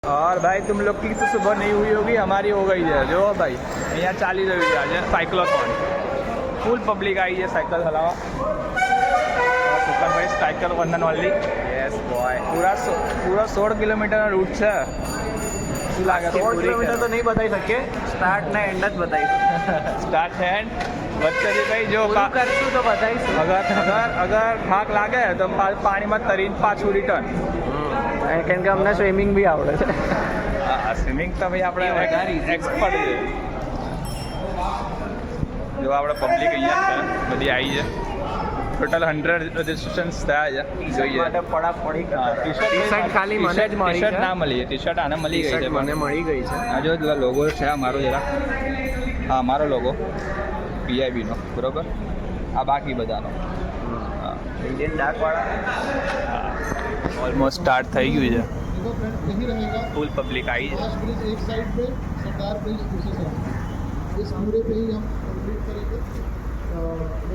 और भाई तुम लोग की तो सुबह नहीं हुई होगी, हमारी हो गई है। जो भाई यहाँ चाली रही है आज साइक्लोथॉन, फुल पब्लिक आई है साइकिल चलावा। सुपर भाई साइकिल वंदन वाली यस बॉय पूरा 16 કિલોમીટર રૂટ છે। શું લાગે 16 કિલોમીટર તો નહીં બતાવી શકીએ, સ્ટાર્ટ ને એન્ડ જ બતાવીશું। સ્ટાર્ટ એન્ડ વચ્ચે ભાઈ જો કરશું તો બતાવીશું। અગર થાક લાગે તો પાણીમાં તરીને પાછું રિટર્ન, કેમ કે અમને સ્વિમિંગ બી આવડે છે। હા સ્વિમિંગ તો ભાઈ આપણે એક્સપર્ટ છે। જો આપણે પબ્લિક અહીંયા છે બધી આવી છે, ટોટલ 100 રજિસ્ટ્રેશન્સ થયા છે। જોઈએ માટે પડાપડી ટી-શર્ટ ખાલી મને જ મળી છે, ના મળી, ટી-શર્ટ આને મળી ગઈ છે, મને મળી ગઈ છે। આ જો લોગો છે મારો જરા, હા મારો લોગો પીઆઈબી નો બરોબર, આ બાકી બધાનો ઇન્ડિયન ડાકવાળા ઓલમોસ્ટ સ્ટાર્ટ થઈ ગયું છે, ફૂલ પબ્લિક આવી છે। एक साइड पे सरदार पे दूसरी साइड इस पूरे पे ही हम कंप्लीट करेंगे।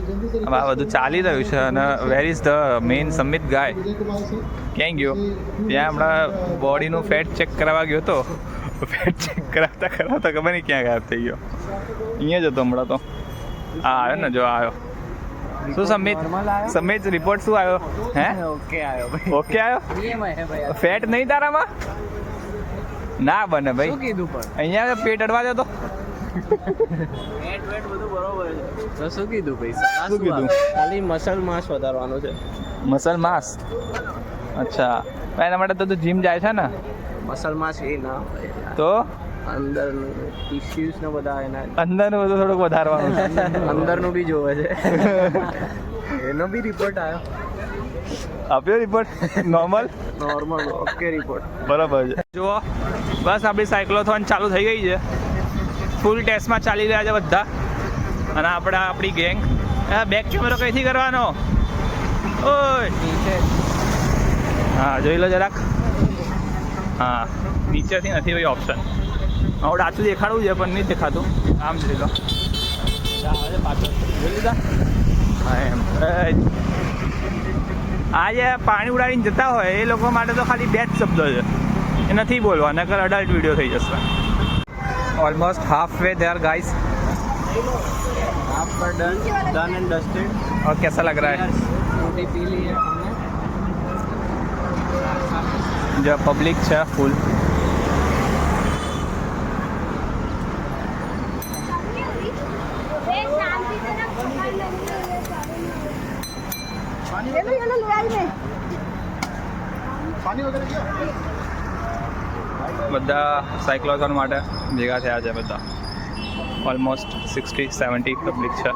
जल्दी से આ બધું ચાલી રહ્યું છે અને વેર ઇઝ ધ મેઇન સમિત ગાય विजय कुमार से ક્યાં ગયો? ત્યાં હમણાં બોડીનું ફેટ ચેક કરાવવા ગયો હતો, ફેટ ચેક કરાવતા કરાવતા ખબર નહીં ક્યાં ગાયબ થઈ ગયો। અહીંયા જ હતો હમણાં તો, આ આવ્યો ને, જો આવ્યો। શું સમિત સમિત રિપોર્ટ શું આવ્યો? હે ઓકે આવ્યો ભાઈ, ઓકે આવ્યો? નિયમ હે ભાઈ। ફેટ નહીં તારામાં? ના બને ભાઈ, શું કીધું પણ અહીંયા પેટ અડવા દેતો। વેટ બધું બરોબર છે તો શું કીધું ભાઈ? શું કીધું? ખાલી મસલ માસ વધારવાનું છે। મસલ માસ? અચ્છા ભાઈ એના માટે તો તું જીમ જાય છે ને? મસલ માસ એ ના હોય, તો અંદરનું ટિશ્યુઝ ને બધા એના અંદરનું બધું થોડુંક વધારવાનું છે। અંદરનું બી જોવે છે। એનો બી રિપોર્ટ આવ્યો, આપ્યો report? Normal normal okay report. બરાબર છે। જુઓ બસ આપણી સાયક્લોથોન ચાલુ થઈ ગઈ છે, ફૂલ ટેસ્ટમાં ચાલી રહ્યા છે બધા, અને આપણી ગેંગ બેક કેમેરો કઈથી કરવાનો? ઓય હા જોઈ લો જરાક, હા નીચેથી નથી ભાઈ ઓપ્શન, હવે ડાચું દેખાડવું છે પણ નહીં દેખાતું, આમ જોઈ લો પાછળ જોઈ લીધા। હા એમ આ જે પાણી ઉડાડીને જતા હોય એ લોકો માટે તો ખાલી બે જ શબ્દો છે, એ નથી બોલવા, નકર અડલ્ટ વિડીયો થઈ જશે। Almost half way there guys, आप पर डन एंड डस्टेड। और कैसा लग रहा है? रोटी पी ली है हमने। जो पब्लिक है फुल, पानी वगैरह क्या બધા સાયક્લોથોન માટે ભેગા થયા છે બધા, ઓલમોસ્ટ 60-70 પબ્લિક છે।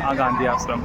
આ ગાંધી આશ્રમ